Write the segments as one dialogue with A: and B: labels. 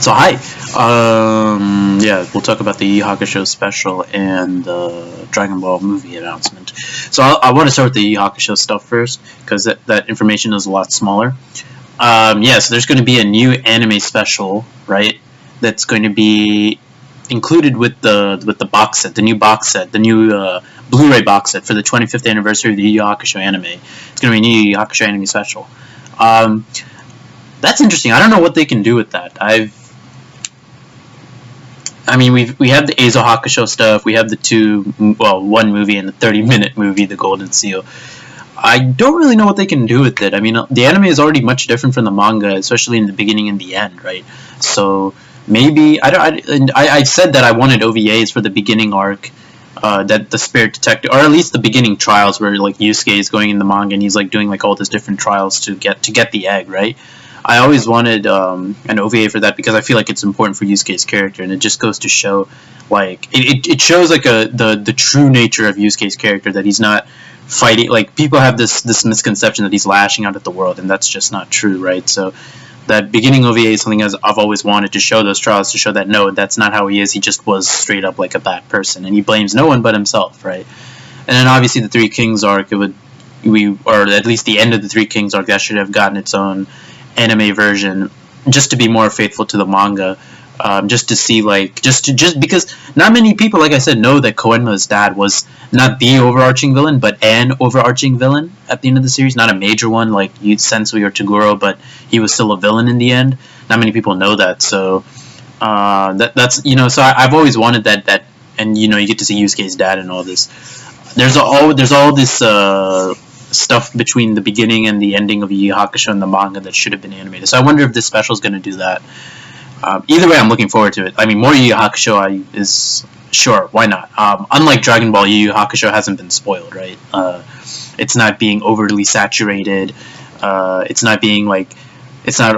A: So hi, yeah, we'll talk about the Yu Yu Hakusho special and the Dragon Ball movie announcement. So I want to start with the Yu Yu Hakusho stuff first, because that information is a lot smaller. Yeah, so there's going to be a new anime special, right? That's going to be included with the box set, the new box set, the new Blu-ray box set for the 25th anniversary of the Yu Yu Hakusho anime. It's going to be a new Yu Yu Hakusho anime special. That's interesting. I don't know what they can do with that. I mean, we have the Eizo Hakusho stuff. We have the one movie and the 30-minute movie, The Golden Seal. I don't really know what they can do with it. I mean, the anime is already much different from the manga, especially in the beginning and the end, right? So maybe I said that I wanted OVAs for the beginning arc, that the Spirit Detective, or at least the beginning trials where like Yusuke is going in the manga and he's like doing like all these different trials to get the egg, right? I always wanted an OVA for that because I feel like it's important for Yusuke's character, and it just goes to show, like, it shows like the true nature of Yusuke's character, that he's not fighting. Like, people have this misconception that he's lashing out at the world, and that's just not true, right? So that beginning OVA is something I've always wanted, to show those trials, to show that no, that's not how he is. He just was straight up like a bad person, and he blames no one but himself, right? And then obviously the Three Kings arc, or at least the end of the Three Kings arc, that should have gotten its own anime version, just to be more faithful to the manga, just to see, like, just because not many people, like I said, know that Koenma's dad was not the overarching villain, but an overarching villain at the end of the series. Not a major one like Sensui or Toguro, but he was still a villain in the end. Not many people know that, so that's, you know, so I've always wanted that, and you know, you get to see Yusuke's dad and all this. There's all this stuff between the beginning and the ending of Yu Yu Hakusho and the manga that should have been animated. So I wonder if this special is going to do that. Either way, I'm looking forward to it. I mean, more Yu Yu Hakusho is sure, why not? Unlike Dragon Ball, Yu Yu Hakusho hasn't been spoiled, right? It's not being overly saturated. It's not being like, it's not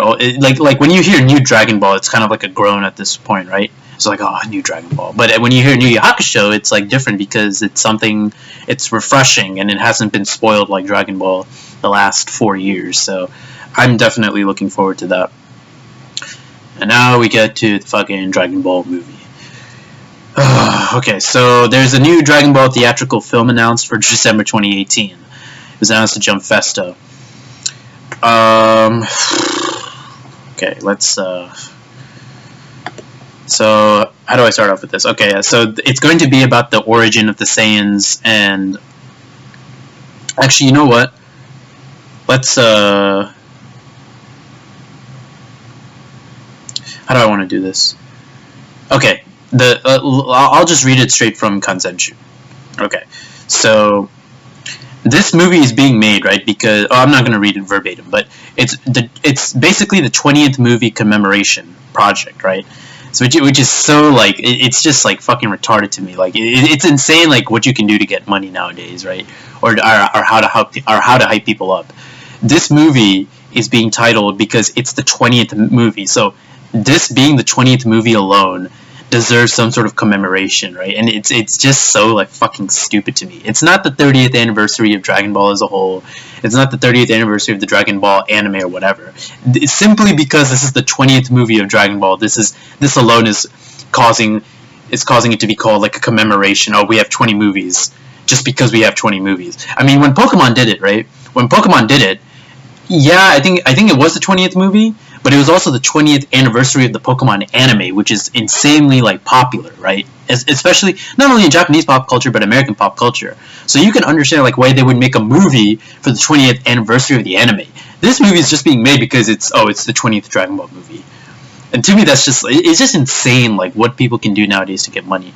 A: like when you hear new Dragon Ball, it's kind of like a groan at this point, right? It's like, oh, new Dragon Ball. But when you hear Yu Yu Hakusho, it's like different because it's something, it's refreshing, and it hasn't been spoiled like Dragon Ball the last 4 years. So I'm definitely looking forward to that. And now we get to the fucking Dragon Ball movie. Okay, so there's a new Dragon Ball theatrical film announced for December 2018. It was announced at Jump Festa. Okay, let's so how do I start off with this? Okay, so it's going to be about the origin of the Saiyans, and actually, you know what? Let's how do I want to do this? Okay, I'll just read it straight from Kansenshu. Okay, so this movie is being made, right? Because I'm not going to read it verbatim, but it's basically the 20th movie commemoration project, right? So which is so, like, it's just like fucking retarded to me. Like, it's insane, like, what you can do to get money nowadays, right? Or how to hype people up. This movie is being titled because it's the 20th movie. So this being the 20th movie alone deserves some sort of commemoration, right? And it's just so, like, fucking stupid to me. It's not the 30th anniversary of Dragon Ball as a whole. It's not the 30th anniversary of the Dragon Ball anime or whatever. It's simply because this is the 20th movie of Dragon Ball. This alone is causing it to be called like a commemoration. Oh, we have 20 movies just because we have 20 movies. I mean, when Pokemon did it, right? When Pokemon did it, yeah, I think it was the 20th movie, but it was also the 20th anniversary of the Pokemon anime, which is insanely, like, popular, right? Especially not only in Japanese pop culture but American pop culture. So you can understand, like, why they would make a movie for the 20th anniversary of the anime. This movie is just being made because it's the 20th Dragon Ball movie. And to me, it's just insane, like, what people can do nowadays to get money.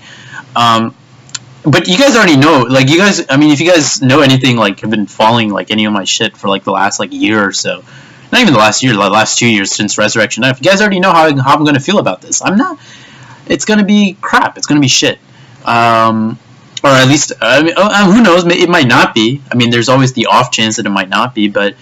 A: But you guys already know, like, I mean, if you guys know anything, like, have been following, like, any of my shit for, like, the last, like, year or so, not even the last year, the last 2 years since Resurrection F, you guys already know how I'm going to feel about this. I'm not, it's going to be crap, it's going to be shit. Or at least, I mean, who knows, it might not be. I mean, there's always the off chance that it might not be, but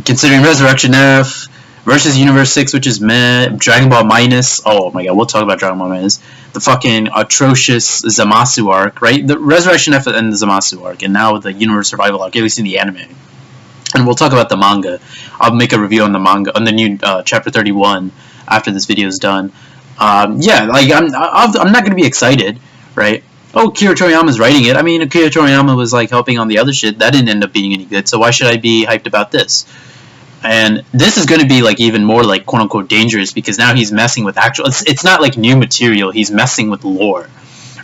A: considering Resurrection F versus Universe 6, which is meh, Dragon Ball Minus, oh my god, we'll talk about Dragon Ball Minus, the fucking atrocious Zamasu arc, right? The Resurrection F and the Zamasu arc, and now the Universe Survival arc, at least in the anime. And we'll talk about the manga. I'll make a review on the manga, on the new chapter 31 after this video is done. Yeah, like I'm not gonna be excited, right? Oh, Akira Toriyama's writing it. I mean, Akira Toriyama was like helping on the other shit. That didn't end up being any good. So why should I be hyped about this? And this is going to be like even more like quote unquote dangerous because now he's messing with actual. It's not like new material. He's messing with lore,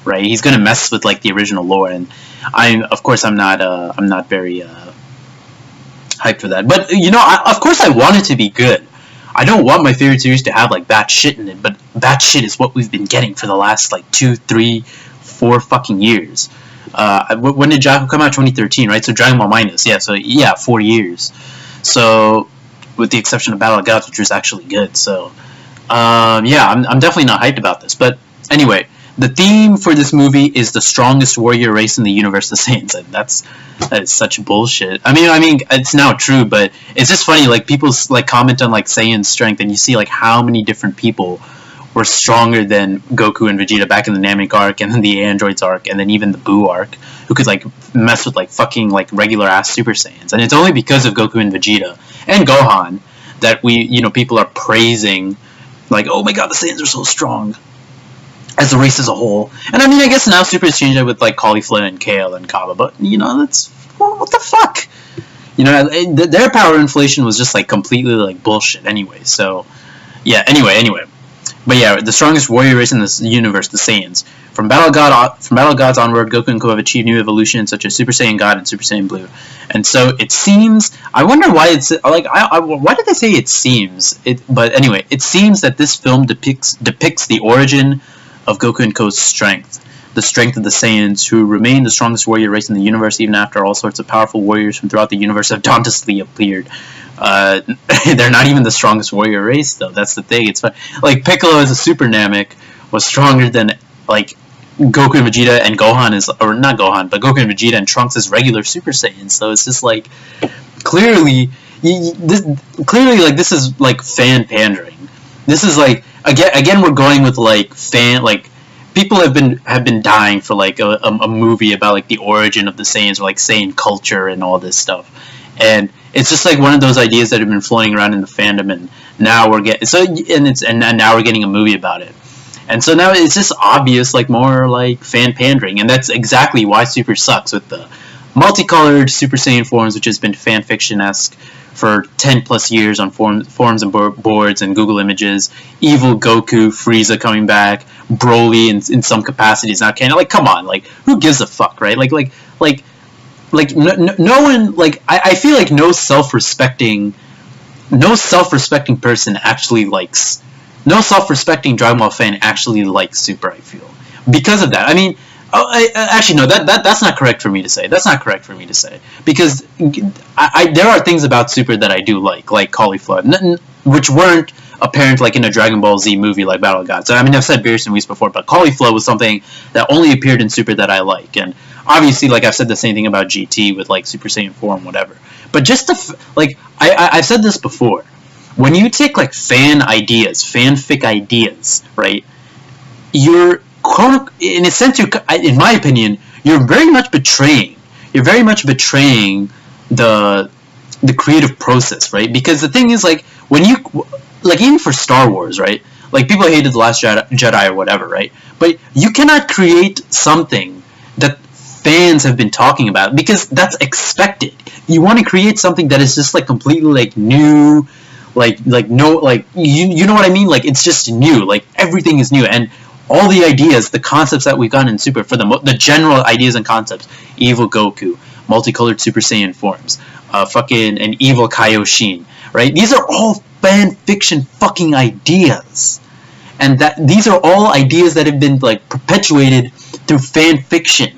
A: right? He's going to mess with like the original lore, and of course I'm not very hyped for that. But you know, of course I want it to be good. I don't want my favorite series to have like bad shit in it, but bad shit is what we've been getting for the last like 2, 3, 4 fucking years. When did Jaco come out? 2013, right? So Dragon Ball Minus, yeah. So yeah, 4 years. So with the exception of Battle of Gods, which was actually good. So yeah, I'm definitely not hyped about this. But anyway, the theme for this movie is the strongest warrior race in the universe, the Saiyans. And that is such bullshit. I mean, it's now true, but it's just funny. Like people like comment on like Saiyan's strength, and you see like how many different people were stronger than Goku and Vegeta back in the Namek arc, and then the Androids arc, and then even the Buu arc, who could like mess with like fucking like regular ass Super Saiyans. And it's only because of Goku and Vegeta and Gohan that people are praising, like, oh my god, the Saiyans are so strong as a race as a whole. And I mean, I guess now Super's changed it with like Cauliflower and Kale and Kaba, but that's what the fuck. Their power inflation was just like completely like bullshit anyway. So yeah, anyway. But yeah, the strongest warrior race in this universe, the Saiyans. From Battle Gods onward, Goku and Co have achieved new evolutions such as Super Saiyan God and Super Saiyan Blue. And so it seems, I wonder why it's like, why did they say it seems? But anyway, it seems that this film depicts the origin of Goku and Co.'s strength. The strength of the Saiyans, who remain the strongest warrior race in the universe even after all sorts of powerful warriors from throughout the universe have dauntlessly appeared. They're not even the strongest warrior race, though. That's the thing. It's like Piccolo as a Super Namek was stronger than like Goku and Vegeta and Gohan or not Gohan, but Goku and Vegeta and Trunks as regular Super Saiyans. So it's just like clearly like this is like fan pandering. This is like again we're going with like people have been dying for like a movie about like the origin of the Saiyans or like Saiyan culture and all this stuff. And it's just like one of those ideas that have been floating around in the fandom, and now we're now we're getting a movie about it. And so now it's just obvious, like more like fan pandering, and that's exactly why Super sucks with the multicolored Super Saiyan forms, which has been fan fiction-esque for 10 plus years on forums and boards and Google Images. Evil Goku, Frieza coming back, Broly in some capacities now canon. Like, come on, like who gives a fuck, right? Like no one, like I feel like no self-respecting person actually likes, no self-respecting Dragon Ball fan actually likes Super, I feel, because of that. I mean, actually no, that's not correct for me to say. That's not correct for me to say, because there are things about Super that I do like Cauliflower, which weren't apparent like in a Dragon Ball Z movie like Battle of Gods. So, I mean, I've said Beerus and Whis before, but Cauliflower was something that only appeared in Super that I like, and obviously, like I've said the same thing about GT with like Super Saiyan 4 and whatever. But just I've said this before, when you take like fanfic ideas, right? You're in a sense, in my opinion, you're very much betraying the creative process, right? Because the thing is, like, when you, like, even for Star Wars, right? Like, people hated The Last Jedi or whatever, right? But you cannot create something that fans have been talking about, because that's expected. You want to create something that is just like completely like new, like no, like you know what I mean? Like, it's just new. Like, everything is new, and all the ideas, the concepts that we've gotten in Super, for the general ideas and concepts, evil Goku, multicolored Super Saiyan forms, fucking an evil Kaioshin, right? These are all fan fiction fucking ideas, and these are all ideas that have been like perpetuated through fan fiction.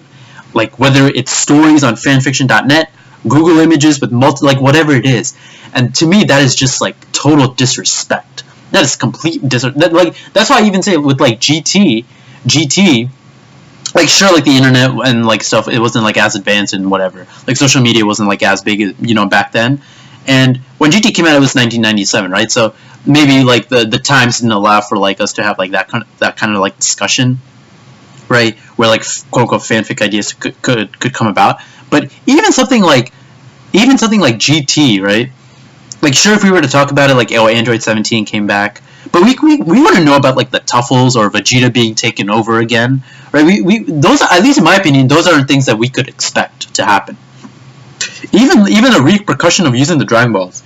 A: Like, whether it's stories on fanfiction.net, Google Images with like whatever it is. And to me, that is just like total disrespect. That is complete disrespect. Like, that's why I even say with like GT, like, sure, like the internet and like stuff, it wasn't like as advanced and whatever. Like, social media wasn't like as big, back then. And when GT came out, it was 1997, right? So maybe like the times didn't allow for like us to have like that kind of like discussion, right? Where like quote unquote fanfic ideas could come about. But even something like GT, right? Like, sure, if we were to talk about it, like, oh, Android 17 came back, but we wouldn't know about like the Tuffles or Vegeta being taken over again, right? Those, at least in my opinion, those aren't things that we could expect to happen. Even a repercussion of using the Dragon Balls.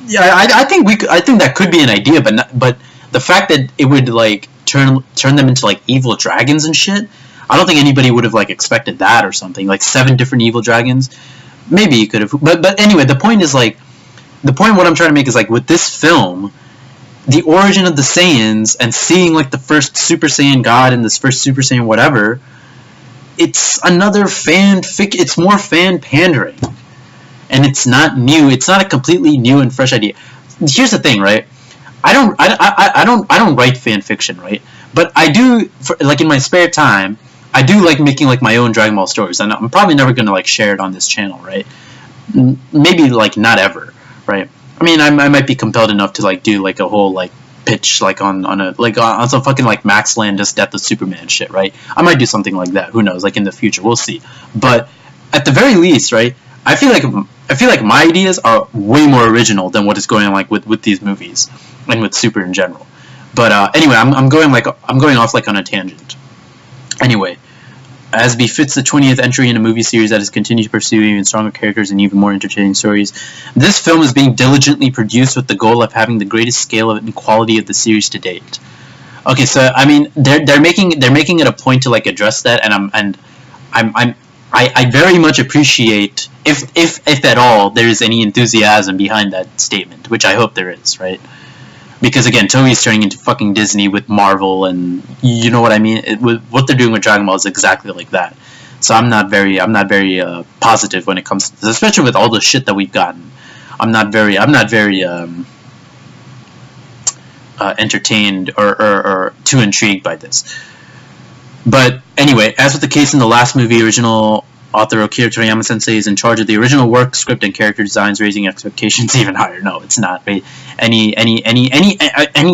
A: Yeah, I think I think that could be an idea, but the fact that it would like turn them into like evil dragons and shit, I don't think anybody would have like expected that or something. Like 7 different evil dragons, maybe you could have. But anyway, the point is like, the point what I'm trying to make is like, with this film, the origin of the Saiyans and seeing like the first Super Saiyan God and this first Super Saiyan whatever, it's another it's more fan pandering. And it's not new. It's not a completely new and fresh idea. Here's the thing, right? I don't write fan fiction, right? But I do, like in my spare time, I do like making like my own Dragon Ball stories, and I'm probably never gonna like share it on this channel, right? Maybe like not ever, right? I mean, I might be compelled enough to like do like a whole like pitch like on some fucking like Max Landis Death of Superman shit, right? I might do something like that. Who knows? Like in the future, we'll see. But at the very least, right? I feel like my ideas are way more original than what is going on like with these movies and with Super in general. But anyway, I'm going off like on a tangent. Anyway, as befits the 20th entry in a movie series that has continued to pursue even stronger characters and even more entertaining stories, this film is being diligently produced with the goal of having the greatest scale and quality of the series to date. Okay, so I mean they're making it a point to like address that, and I very much appreciate, if at all, there is any enthusiasm behind that statement, which I hope there is, right? Because again, Toei's turning into fucking Disney with Marvel, and you know what I mean. What they're doing with Dragon Ball is exactly like that. So I'm not very positive when it comes to this, especially with all the shit that we've gotten. I'm not very entertained or too intrigued by this. But anyway, as with the case in the last movie, original author Akira Toriyama Sensei is in charge of the original work, script, and character designs, raising expectations even higher. No, it's not. Any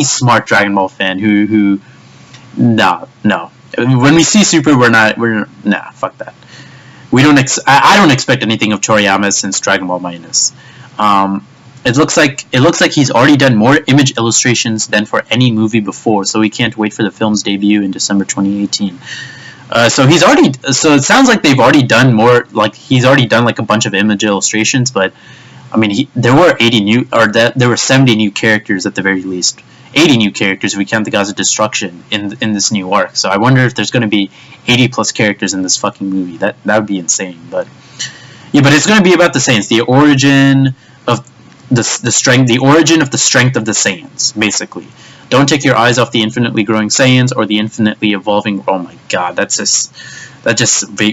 A: smart Dragon Ball fan no. When we see Super, fuck that. I don't expect anything of Toriyama since Dragon Ball Minus. It looks like he's already done more image illustrations than for any movie before, so we can't wait for the film's debut in December 2018. So it sounds like they've already done more. Like he's already done like a bunch of image illustrations, but I mean, there were 70 new characters at the very least. 80 new characters if we count the Gods of Destruction in this new arc. So I wonder if there's going to be 80 plus characters in this fucking movie. That would be insane. But yeah, but it's going to be about the Saiyans, the origin of the origin of the strength of the Saiyans, basically. Don't take your eyes off the infinitely growing Saiyans or the infinitely evolving. Oh my god, that just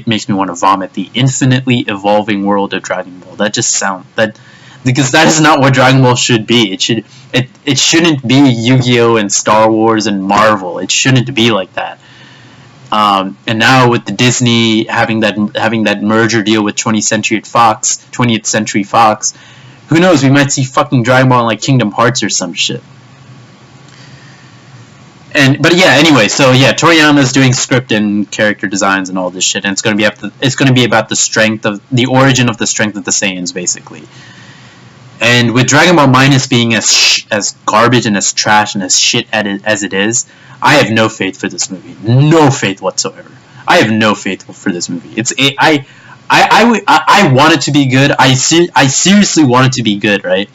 A: makes me want to vomit. The infinitely evolving world of Dragon Ball. Because that is not what Dragon Ball should be. It shouldn't be Yu-Gi-Oh! And Star Wars and Marvel. It shouldn't be like that. And now with the Disney having that merger deal with 20th Century Fox, who knows? We might see fucking Dragon Ball in like Kingdom Hearts or some shit. But yeah, anyway, so yeah, Toriyama's doing script and character designs and all this shit, and it's gonna be about the strength of the origin of the strength of the Saiyans, basically. And with Dragon Ball Minus being as garbage and as trash and as shit as it is, I have no faith for this movie. No faith whatsoever. I have no faith for this movie. I want it to be good. I seriously want it to be good, right?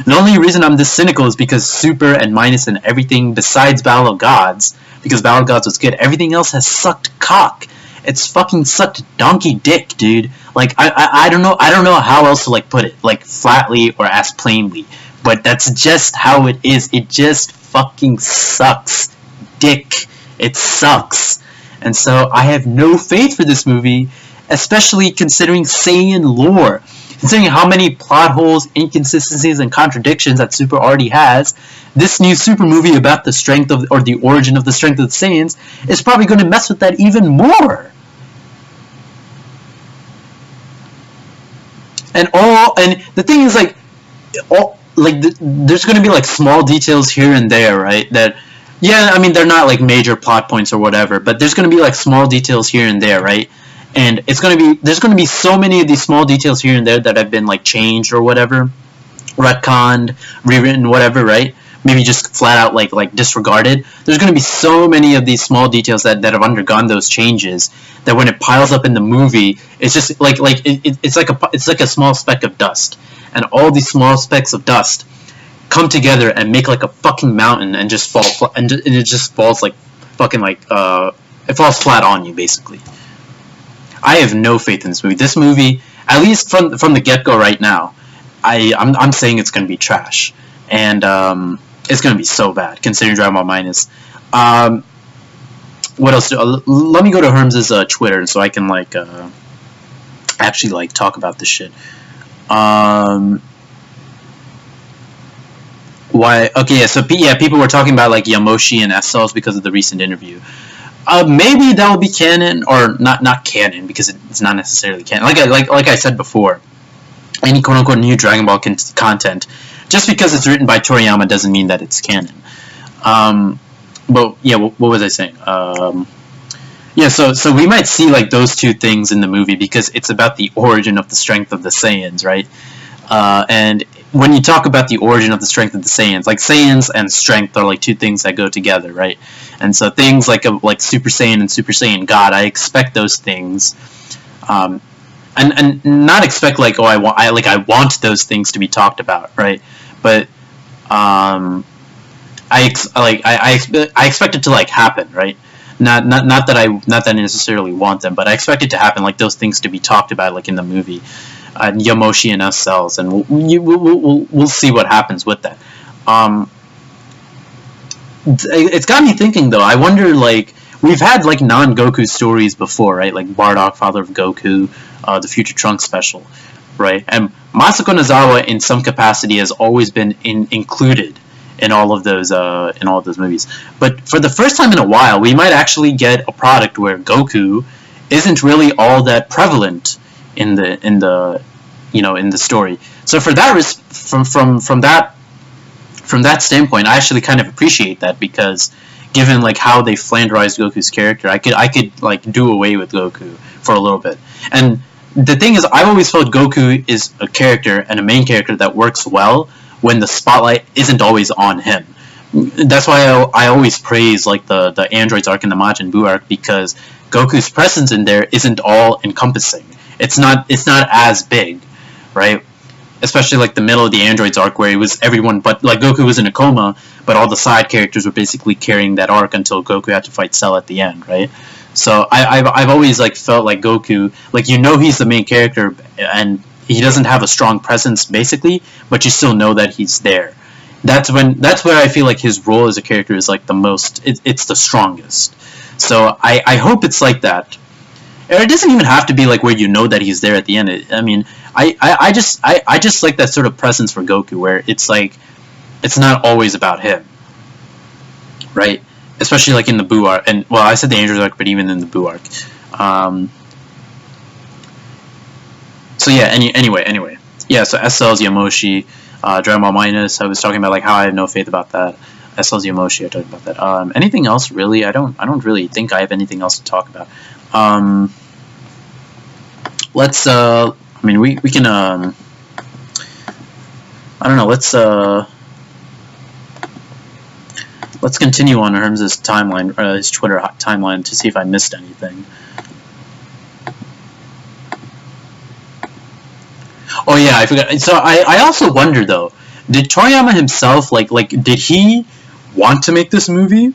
A: The only reason I'm this cynical is because Super and Minus and everything besides Battle of Gods, because Battle of Gods was good, everything else has sucked cock. It's fucking sucked donkey dick, dude. Like I don't know how else to like put it, like flatly or as plainly, but that's just how it is. It just fucking sucks dick. It sucks. And so I have no faith for this movie, especially considering Saiyan lore. Considering how many plot holes, inconsistencies, and contradictions that Super already has, this new Super movie about the strength of, or the origin of the strength of the Saiyans is probably going to mess with that even more. And the thing is, like, there's going to be like small details here and there, right? That, yeah, I mean, they're not like major plot points or whatever, but there's going to be like small details here and there, right? And there's going to be so many of these small details here and there that have been like changed or whatever, retconned, rewritten, whatever, right? Maybe just flat out like disregarded. There's going to be so many of these small details that have undergone those changes that when it piles up in the movie, it's just it's like a small speck of dust, and all these small specks of dust come together and make like a fucking mountain and just fall and it just falls like fucking like it falls flat on you basically. I have no faith in this movie. This movie, at least from the get go right now, I'm saying it's going to be trash, and it's going to be so bad considering Dragon Ball Minus. What else? Let me go to Herms's Twitter so I can like actually like talk about this shit. Why? Okay, yeah. So yeah, people were talking about like Yamoshi and S-Cells because of the recent interview. Maybe that will be canon, or not canon because it's not necessarily canon. Like I said before, any quote unquote new Dragon Ball content, just because it's written by Toriyama doesn't mean that it's canon. But yeah, what was I saying? Yeah, so we might see like those two things in the movie because it's about the origin of the strength of the Saiyans, right? And when you talk about the origin of the strength of the Saiyans, like Saiyans and strength are like two things that go together, right? And so things like Super Saiyan and Super Saiyan God, I expect those things, and not expect like I want those things to be talked about, right? But I expect it to like happen, right? Not that I necessarily want them, but I expect it to happen, like those things to be talked about, like in the movie, Yamoshi and S-Cells, and we'll see what happens with that. It's got me thinking though. I wonder, like, we've had like non-Goku stories before, right? Like Bardock, Father of Goku, the Future Trunks special, right? And Masako Nozawa, in some capacity, has always been included in all of those movies. But for the first time in a while, we might actually get a product where Goku isn't really all that prevalent in the story. So for that from that standpoint, I actually kind of appreciate that, because given like how they flanderized Goku's character, I could like do away with Goku for a little bit. And the thing is, I've always felt Goku is a character and a main character that works well when the spotlight isn't always on him. That's why I always praise like the Androids arc and the Majin Buu arc, because Goku's presence in there isn't all encompassing. It's not as big, right? Especially like the middle of the Androids arc, where it was everyone but like Goku was in a coma, but all the side characters were basically carrying that arc until Goku had to fight Cell at the end, right? So I've always like felt like Goku, like, you know, he's the main character and he doesn't have a strong presence basically, but you still know that he's there. That's where I feel like his role as a character is like the most, it's the strongest. So I hope it's like that. It doesn't even have to be like where you know that he's there at the end. I mean, I just like that sort of presence for Goku, where it's like it's not always about him, right? Especially like in the Buu arc, and well, I said the Androids arc, but even in the Buu arc. So yeah. Anyway, yeah. So S-Cells, Yamoshi, Dragon Ball Minus. I was talking about like how I have no faith about that. S-Cells, Yamoshi. I talked about that. Anything else really? I don't really think I have anything else to talk about. Let's I mean, we can I don't know, let's continue on Herms's timeline, his Twitter timeline, to see if I missed anything. Oh yeah, I forgot. So I also wonder though, did Toriyama himself like did he want to make this movie?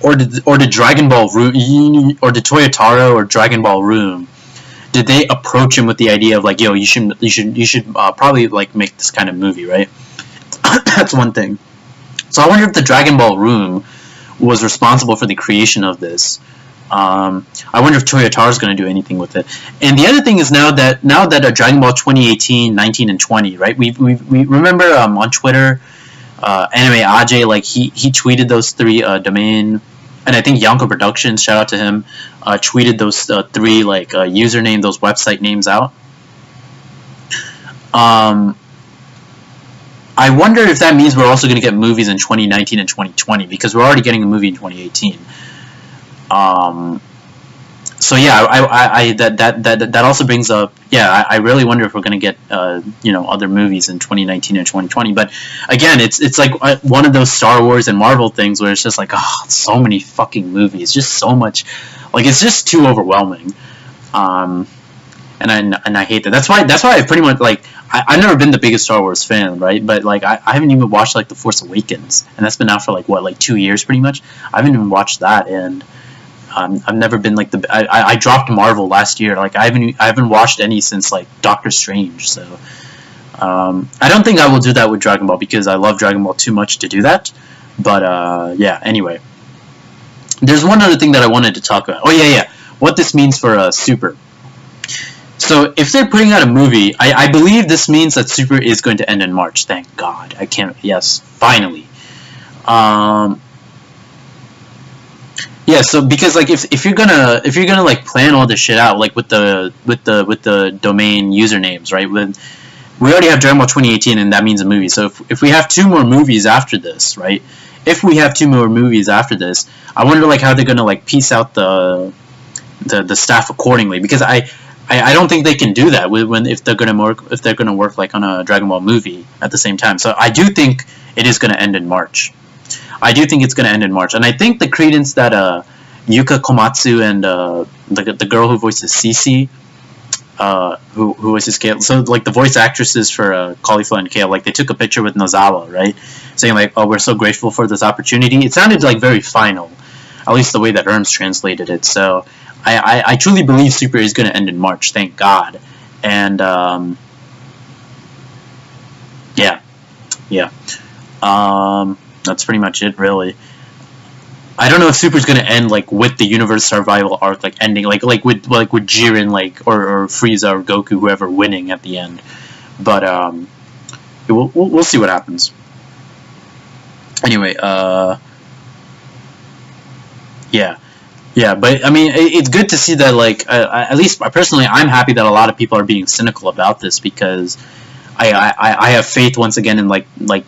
A: Or did Dragon Ball Room, or did Toyotaro or Dragon Ball Room, did they approach him with the idea of like, yo, you should probably like make this kind of movie, right? That's one thing. So I wonder if the Dragon Ball Room was responsible for the creation of this. I wonder if Toyotaro is going to do anything with it. And the other thing is now that Dragon Ball 2018, 19, and 20, right? We remember on Twitter, Anime Aj, like he tweeted those three domain, and I think Yonko Productions, shout out to him, tweeted those three like username, those website names out. I wonder if that means we're also going to get movies in 2019 and 2020, because we're already getting a movie in 2018. So yeah, that also brings up, yeah, I really wonder if we're gonna get other movies in 2019 and 2020. But again, it's like one of those Star Wars and Marvel things where it's just like, oh, so many fucking movies, just so much, like it's just too overwhelming. Um, and I hate that. That's why I pretty much like I've never been the biggest Star Wars fan, right? But like I haven't even watched like The Force Awakens, and that's been out for like what, like 2 years pretty much. I haven't even watched that, and I've never been like I dropped Marvel last year. Like I haven't watched any since like Doctor Strange. So I don't think I will do that with Dragon Ball because I love Dragon Ball too much to do that. But yeah. Anyway, there's one other thing that I wanted to talk about. Oh yeah. What this means for Super. So if they're putting out a movie, I believe this means that Super is going to end in March. Thank God. I can't. Yes, finally. Yeah. So because like if you're gonna like plan all this shit out, like with the domain usernames, right? We already have Dragon Ball 2018, and that means a movie. So if we have two more movies after this, right? If we have two more movies after this, I wonder like how they're gonna like piece out the staff accordingly, because I don't think they can do that if they're gonna work like on a Dragon Ball movie at the same time. So I do think it is gonna end in March. I do think it's gonna end in March, and I think the credence that Yuka Komatsu and the girl who voices Cece, who voices Kale, so like the voice actresses for Cauliflower and Kale, like they took a picture with Nozawa, right, saying like, oh, we're so grateful for this opportunity. It sounded like very final, at least the way that Erms translated it. So I truly believe Super is going to end in March, thank God. And yeah, that's pretty much it, really. I don't know if Super's going to end like with the universe survival arc, like ending like with Jiren, like or Frieza or Goku, whoever, winning at the end. But we'll see what happens. Anyway, yeah. Yeah, but I mean, it's good to see that, like, at least personally, I'm happy that a lot of people are being cynical about this, because I have faith once again in like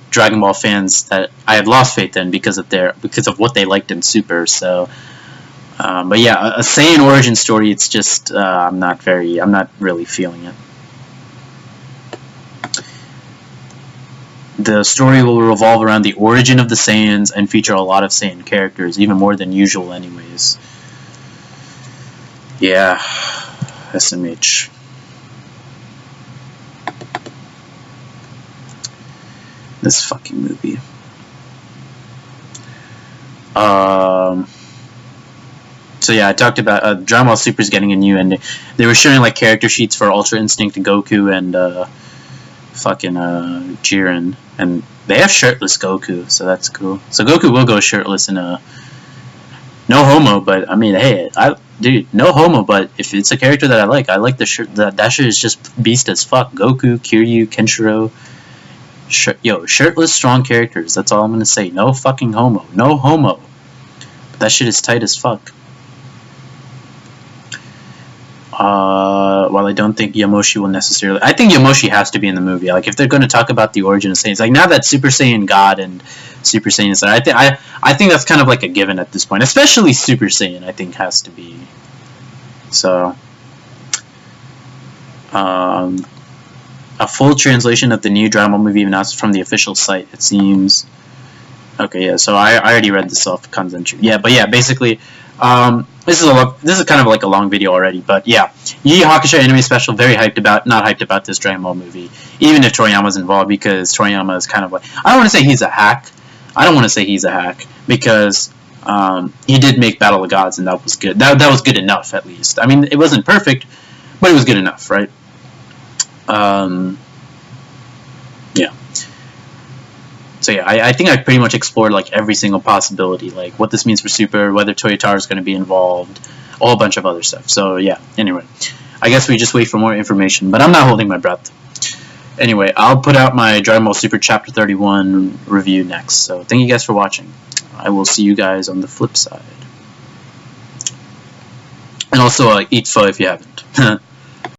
A: Dragon Ball fans that I had lost faith in because of what they liked in Super. So, but yeah, a Saiyan origin story, it's just I'm not really feeling it. The story will revolve around the origin of the Saiyans and feature a lot of Saiyan characters, even more than usual anyways. Yeah, SMH. This fucking movie. So yeah, I talked about Dragon Ball Super's getting a new ending. They were showing like character sheets for Ultra Instinct, Goku, and fucking Jiren, and they have shirtless Goku, so that's cool. So Goku will go shirtless in no homo, but I mean, hey, dude, no homo, but if it's a character that I like the shirt. That shit is just beast as fuck. Goku, Kiryu, Kenshiro, shirtless, strong characters. That's all I'm gonna say. No fucking homo, no homo. But that shit is tight as fuck. While I don't think Yamoshi will necessarily, I think Yamoshi has to be in the movie. Like if they're going to talk about the origin of Saiyans, like now that Super Saiyan God and Super Saiyan is there, I think that's kind of like a given at this point. Especially Super Saiyan, I think has to be. So, a full translation of the new drama movie announced from the official site. It seems. Okay, yeah. So I already read this off Kanzenchu. Yeah, but yeah, basically. This is kind of like a long video already, but yeah, Yu Yu Hakusho anime special. Very not hyped about this Dragon Ball movie, even if Toriyama's involved, because Toriyama is kind of like, I don't want to say he's a hack. Because he did make Battle of Gods, and that was good. That was good enough, at least. I mean, it wasn't perfect, but it was good enough, right? Yeah. So yeah, I think I pretty much explored like every single possibility, like what this means for Super, whether Toyotaro is going to be involved, a whole bunch of other stuff. So yeah, anyway, I guess we just wait for more information, but I'm not holding my breath. Anyway, I'll put out my Dragon Ball Super Chapter 31 review next, so thank you guys for watching. I will see you guys on the flip side. And also, eat pho if you haven't.